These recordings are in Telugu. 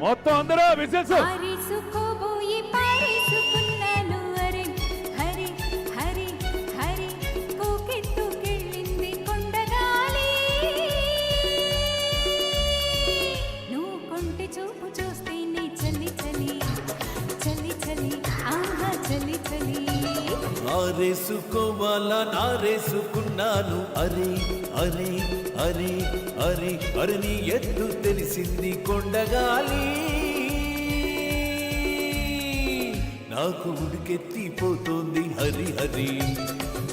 మొత్తం అందరూ విజిల్స్. ఆరేసుకోబోయి పారేసుకున్నాను హరి హరి హరి హరి కోకెత్తుకెళ్ళింది కొండగాలి. నువ్వు కొంటె చూపు చూస్తేనే చలి చలి చలి చలి ఆహా చలి చలి. ఆరేసుకోవాలా నారేసుకున్నాను అరే అరే అరే అరే అరే నీ ఎత్తు తెలిసింది కొండగాలి. నాకు ఉడికెత్తిపోతోంది హరి హరి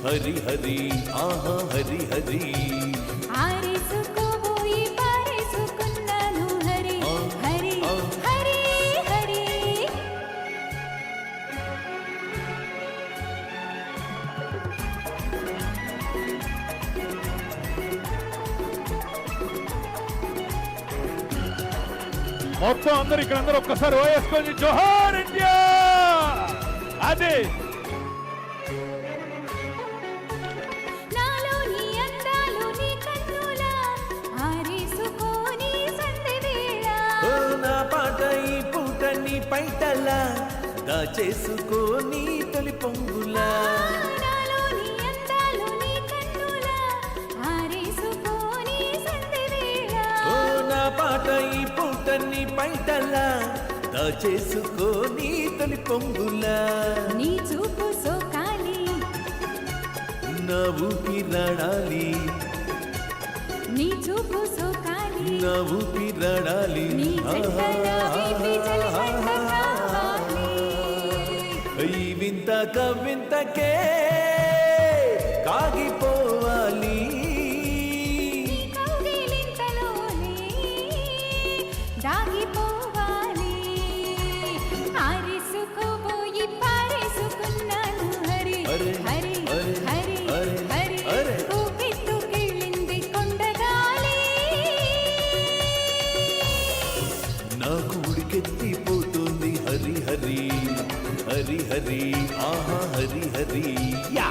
హరి హరి ఆహా హరి హరి. ఆరేసుకోబోయి పారేసుకున్నాను హరి హరి హరి హరి. మొత్తం అందరు ఇక్కడ అందరూ ఒక్కసారి ఓయేసుకొని జోహార్ ఇండియా. అదే నాలోని అందాలు నీ కన్నులా ఆరేసుకోని సంధి వేళ. ఓ నా పాట ఈ పూట నీ పైటలా దాచేసుకోని తొలి పొంగులా. నాలోని అందాలు నీ కన్నులా ఆరేసుకోని సంధి వేళ. ఓ నా పాట ఈ పూట నీ పైటలా దాచేసుకోని తొలి పొంగులా. నీ చూపు సోకాలి నా ఊపిరాడాలి నీ చూపు సోకాలి. నా ఊపిరాడాలి. నీ జంట నా వీపి చలి మంట కావాలి. ఈ వింత కవింతకే కాగిపోవాలి. నీ కౌగిలింతలోనే దాగిపోవాలి. ఆరేసుకోబోయి పారేసుకున్నాను హరి అరే, హరి అరే, హరి అరే, హరి అరే. కోకెత్తుకెళ్ళింది కొండగాలి. నాకు ఉడికెత్తిపోతుంది హరి హరి హరి హరి ఆహా హరి హరి యా.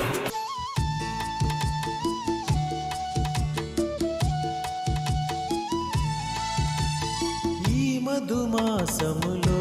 ఈ మధుమాసములో